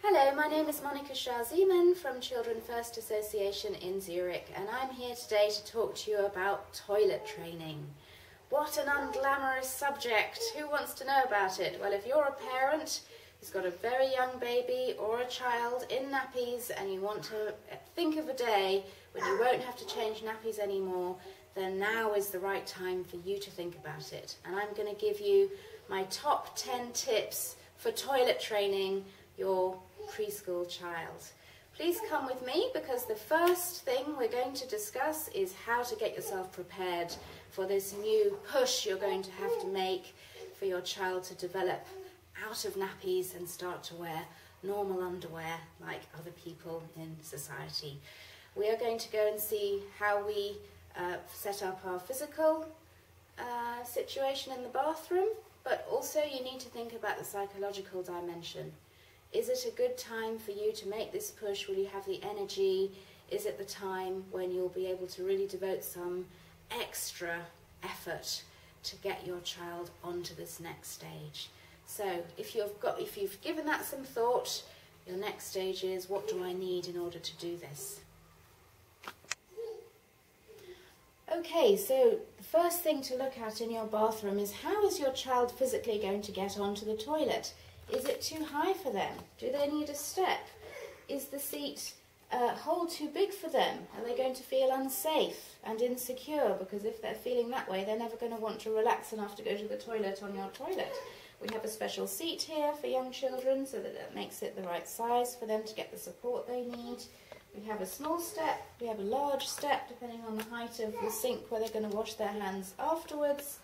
Hello, my name is Monica Shah-Zeman from Children First Association in Zurich, and I'm here today to talk to you about toilet training. What an unglamorous subject! Who wants to know about it? Well, if you're a parent who's got a very young baby or a child in nappies and you want to think of a day when you won't have to change nappies anymore, then now is the right time for you to think about it. And I'm going to give you my top 10 tips for toilet training your preschool child. Please come with me, because the first thing we're going to discuss is how to get yourself prepared for this new push you're going to have to make for your child to develop out of nappies and start to wear normal underwear like other people in society. We are going to go and see how we set up our physical situation in the bathroom, but also you need to think about the psychological dimension. Is it a good time for you to make this push? Will you have the energy? Is it the time when you'll be able to really devote some extra effort to get your child onto this next stage? So if you've given that some thought, your next stage is, what do I need in order to do this? Okay, so the first thing to look at in your bathroom is, how is your child physically going to get onto the toilet? Is it too high for them? Do they need a step? Is the seat hole too big for them? Are they going to feel unsafe and insecure? Because if they're feeling that way, they're never going to want to relax enough to go to the toilet on your toilet. We have a special seat here for young children so that makes it the right size for them to get the support they need. We have a small step, we have a large step depending on the height of the sink where they're going to wash their hands afterwards,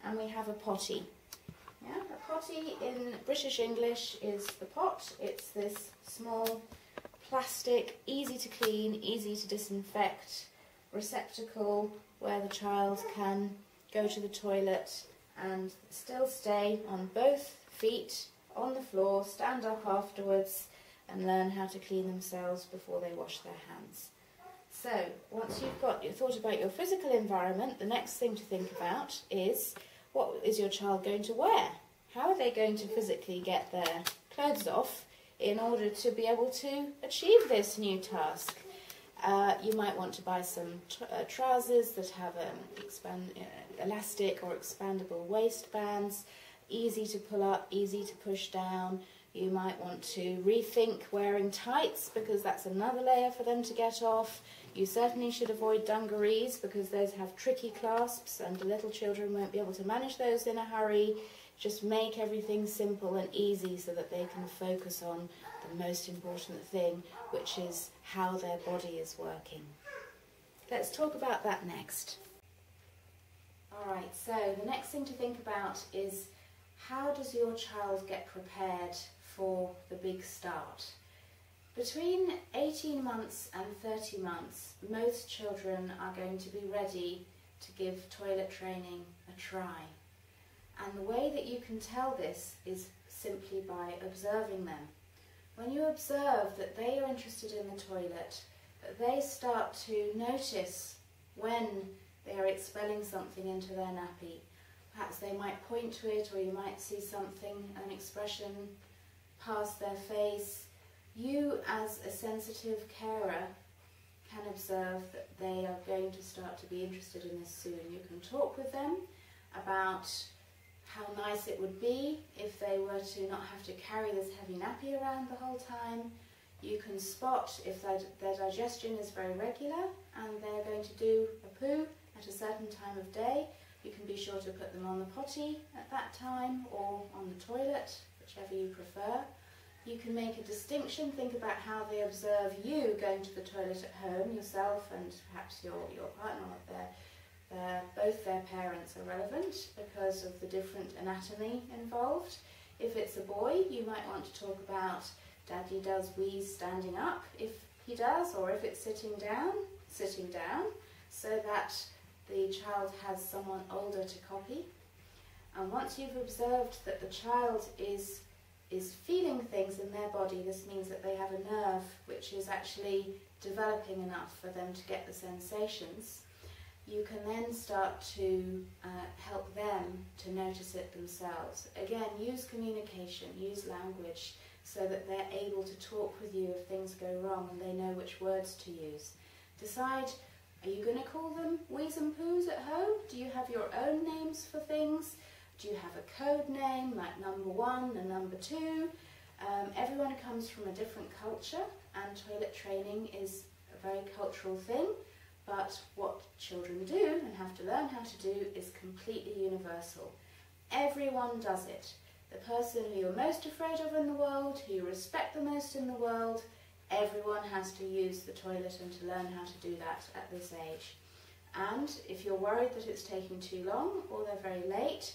and we have a potty. Yeah, a potty in British English is the pot. It's this small plastic, easy to clean, easy to disinfect receptacle where the child can go to the toilet and still stay on both feet on the floor, stand up afterwards, and learn how to clean themselves before they wash their hands. So once you've thought about your physical environment, the next thing to think about is, what is your child going to wear? How are they going to physically get their clothes off in order to be able to achieve this new task? You might want to buy some trousers that have elastic or expandable waistbands, easy to pull up, easy to push down. You might want to rethink wearing tights, because that's another layer for them to get off. You certainly should avoid dungarees, because those have tricky clasps and little children won't be able to manage those in a hurry. Just make everything simple and easy so that they can focus on the most important thing, which is how their body is working. Let's talk about that next. Alright, so the next thing to think about is, how does your child get prepared for the big start? Between 18 months and 30 months, most children are going to be ready to give toilet training a try. And the way that you can tell this is simply by observing them. When you observe that they are interested in the toilet, that they start to notice when they are expelling something into their nappy. Perhaps they might point to it, or you might see something, an expression past their face. You, as a sensitive carer, can observe that they are going to start to be interested in this soon. You can talk with them about how nice it would be if they were to not have to carry this heavy nappy around the whole time. You can spot if their digestion is very regular and they're going to do a poo at a certain time of day. You can be sure to put them on the potty at that time, or on the toilet, whichever you prefer. You can make a distinction, think about how they observe you going to the toilet at home, yourself and perhaps your partner. Both their parents are relevant because of the different anatomy involved. If it's a boy, you might want to talk about, Daddy does wheeze standing up, if he does, or if it's sitting down, so that the child has someone older to copy. And once you've observed that the child is feeling things in their body, this means that they have a nerve which is actually developing enough for them to get the sensations. You can then start to help them to notice it themselves. Again, use communication, use language, so that they're able to talk with you if things go wrong and they know which words to use. Decide, are you going to call them wheeze and poos at home? Do you have your own names for things? Do you have a code name like number 1 and number 2? Everyone comes from a different culture, and toilet training is a very cultural thing, but what children do and have to learn how to do is completely universal. Everyone does it. The person who you're most afraid of in the world, who you respect the most in the world, everyone has to use the toilet and to learn how to do that at this age. And if you're worried that it's taking too long or they're very late,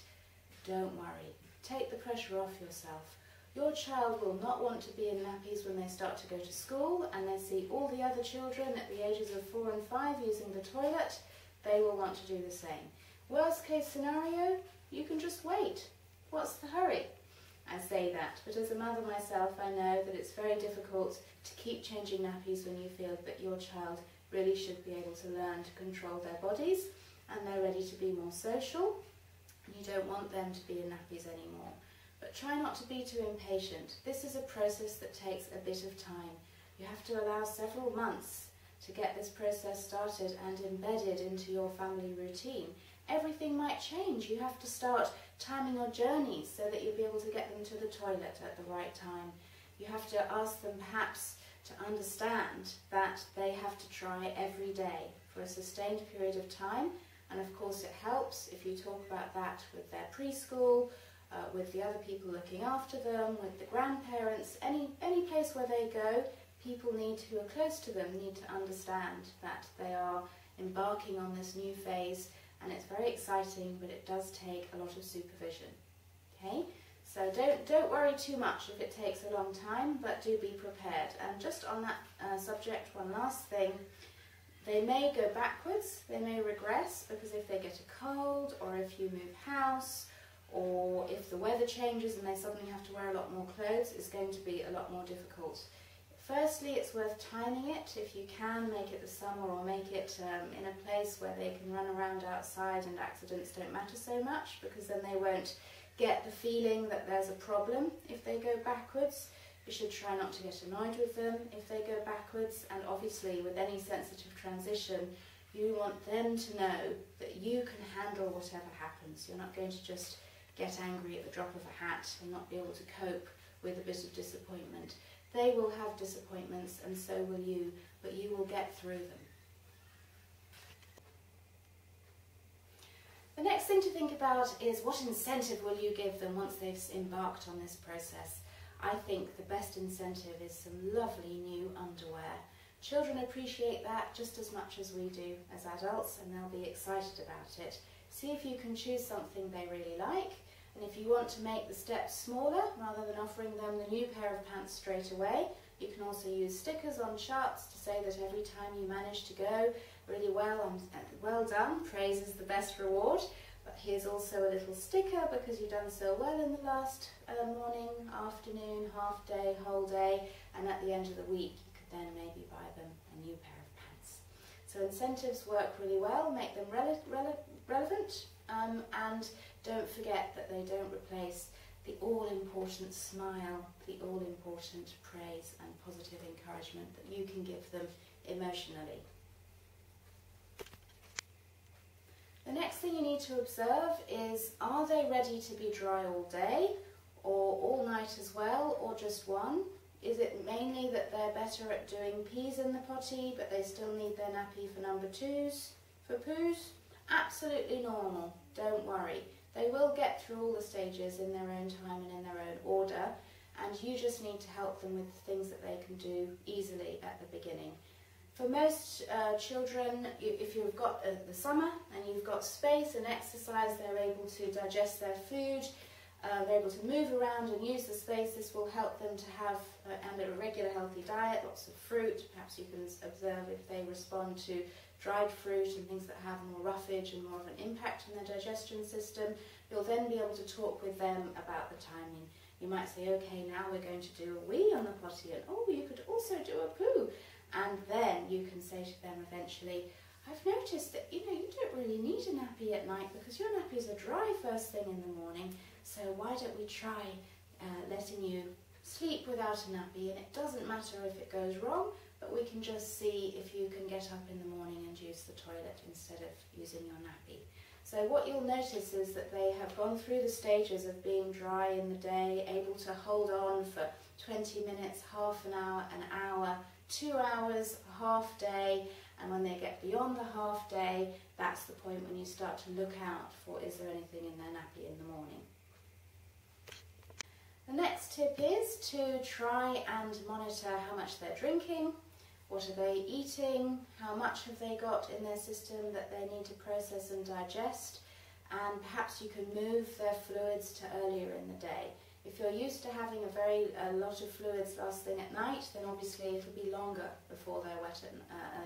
don't worry. Take the pressure off yourself. Your child will not want to be in nappies when they start to go to school and they see all the other children at the ages of 4 and 5 using the toilet. They will want to do the same. Worst case scenario, you can just wait. What's the hurry? I say that, but as a mother myself, I know that it's very difficult to keep changing nappies when you feel that your child really should be able to learn to control their bodies and they're ready to be more social. You don't want them to be in nappies anymore. But try not to be too impatient. This is a process that takes a bit of time. You have to allow several months to get this process started and embedded into your family routine. Everything might change. You have to start timing your journeys so that you'll be able to get them to the toilet at the right time. You have to ask them perhaps to understand that they have to try every day for a sustained period of time. And of course it helps if you talk about that with their preschool, with the other people looking after them, with the grandparents, any place where they go, people who are close to them need to understand that they are embarking on this new phase, and it's very exciting, but it does take a lot of supervision. Okay, so don't worry too much if it takes a long time, but do be prepared. And just on that subject, one last thing. They may go backwards, they may regress, because if they get a cold, or if you move house, or if the weather changes and they suddenly have to wear a lot more clothes, it's going to be a lot more difficult. Firstly, it's worth timing it. If you can, make it the summer or make it in a place where they can run around outside and accidents don't matter so much, because then they won't get the feeling that there's a problem if they go backwards. You should try not to get annoyed with them if they go backwards, and obviously with any sensitive transition, you want them to know that you can handle whatever happens. You're not going to just get angry at the drop of a hat and not be able to cope with a bit of disappointment. They will have disappointments, and so will you, but you will get through them. The next thing to think about is, what incentive will you give them once they've embarked on this process? I think the best incentive is some lovely new underwear. Children appreciate that just as much as we do as adults, and they'll be excited about it. See if you can choose something they really like, and if you want to make the steps smaller, rather than offering them the new pair of pants straight away, you can also use stickers on charts to say that every time you manage to go really well and well done, praise is the best reward. But here's also a little sticker because you've done so well in the last morning, afternoon, half day, whole day, and at the end of the week you could then maybe buy them a new pair of pants. So incentives work really well, make them relevant, and don't forget that they don't replace the all-important smile, the all-important praise and positive encouragement that you can give them emotionally. The next thing you need to observe is, are they ready to be dry all day, or all night as well, or just one? Is it mainly that they're better at doing pees in the potty, but they still need their nappy for number 2s, for poos? Absolutely normal, don't worry. They will get through all the stages in their own time and in their own order, and you just need to help them with things that they can do easily at the beginning. For most children, if you've got the summer and you've got space and exercise, they're able to digest their food, they're able to move around and use the space. This will help them to have a regular healthy diet, lots of fruit. Perhaps you can observe if they respond to dried fruit and things that have more roughage and more of an impact on their digestion system. You'll then be able to talk with them about the timing. You might say, okay, now we're going to do a wee on the potty, and oh, you could also do a poo. And then you can say to them eventually, I've noticed that, you don't really need a nappy at night because your nappies are dry first thing in the morning, so why don't we try letting you sleep without a nappy, and it doesn't matter if it goes wrong, but we can just see if you can get up in the morning and use the toilet instead of using your nappy. So what you'll notice is that they have gone through the stages of being dry in the day, able to hold on for 20 minutes, half an hour, 2 hours, a half day, and when they get beyond the half day, that's the point when you start to look out for, is there anything in their nappy in the morning. The next tip is to try and monitor how much they're drinking, what are they eating, how much have they got in their system that they need to process and digest, and perhaps you can move their fluids to earlier in the day. If you're used to having a lot of fluids last thing at night, then obviously it'll be longer before they're wet and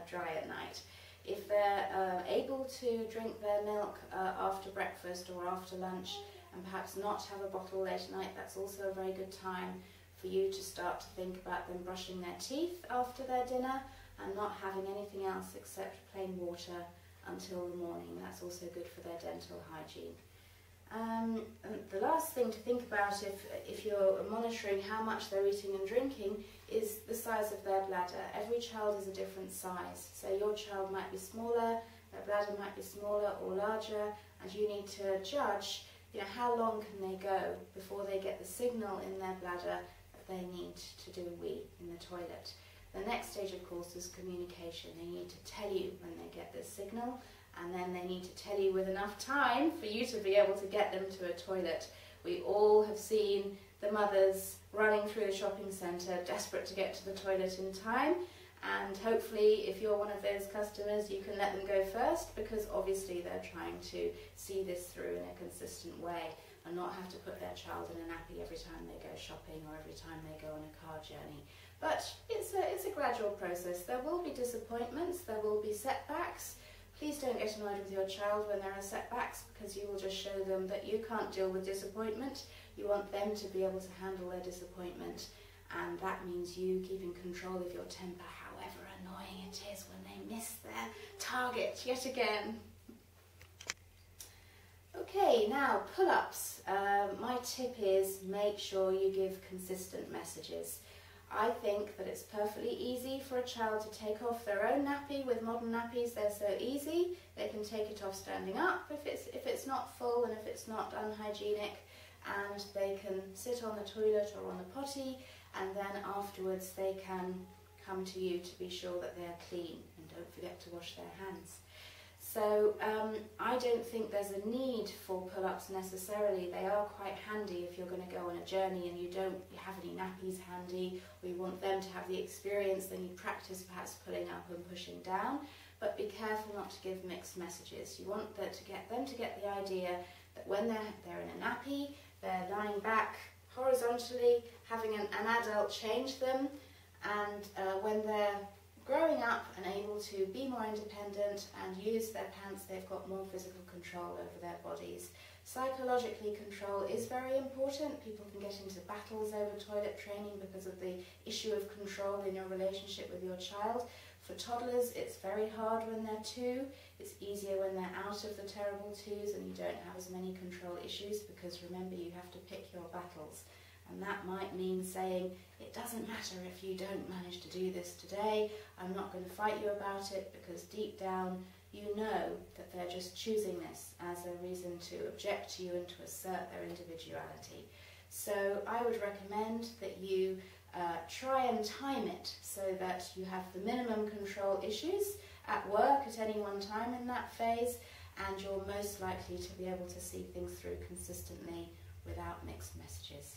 dry at night. If they're able to drink their milk after breakfast or after lunch, and perhaps not have a bottle late at night, that's also a very good time for you to start to think about them brushing their teeth after their dinner and not having anything else except plain water until the morning. That's also good for their dental hygiene. And the last thing to think about if you're monitoring how much they're eating and drinking is the size of their bladder. Every child is a different size, so your child might be smaller, their bladder might be smaller or larger, and you need to judge, how long can they go before they get the signal in their bladder that they need to do a wee in the toilet. The next stage, of course, is communication. They need to tell you when they get this signal, and then they need to tell you with enough time for you to be able to get them to a toilet. We all have seen the mothers running through the shopping centre, desperate to get to the toilet in time, and hopefully if you're one of those customers you can let them go first, because obviously they're trying to see this through in a consistent way and not have to put their child in a nappy every time they go shopping or every time they go on a car journey. But it's a gradual process. There will be disappointments, there will be setbacks. Please don't get annoyed with your child when there are setbacks, because you will just show them that you can't deal with disappointment. You want them to be able to handle their disappointment, and that means you keeping control of your temper, however annoying it is when they miss their target yet again. Okay, now pull-ups. My tip is make sure you give consistent messages. I think that it's perfectly easy for a child to take off their own nappy. With modern nappies, they're so easy. They can take it off standing up if it's not full and if it's not unhygienic, and they can sit on the toilet or on the potty, and then afterwards they can come to you to be sure that they're clean, and don't forget to wash their hands. So I don't think there's a need for pull-ups necessarily. They are quite handy if you're going to go on a journey and you don't have any nappies handy, or you want them to have the experience, then you practice perhaps pulling up and pushing down. But be careful not to give mixed messages. You want them to get the idea that when they're in a nappy, they're lying back horizontally, having an adult change them, and when they're growing up and able to be more independent and use their pants, they've got more physical control over their bodies. Psychologically, control is very important. People can get into battles over toilet training because of the issue of control in your relationship with your child. For toddlers, it's very hard when they're 2. It's easier when they're out of the terrible 2s and you don't have as many control issues, because remember, you have to pick your battles. And that might mean saying, it doesn't matter if you don't manage to do this today, I'm not going to fight you about it, because deep down you know that they're just choosing this as a reason to object to you and to assert their individuality. So I would recommend that you try and time it so that you have the minimum control issues at work at any one time in that phase, and you're most likely to be able to see things through consistently without mixed messages.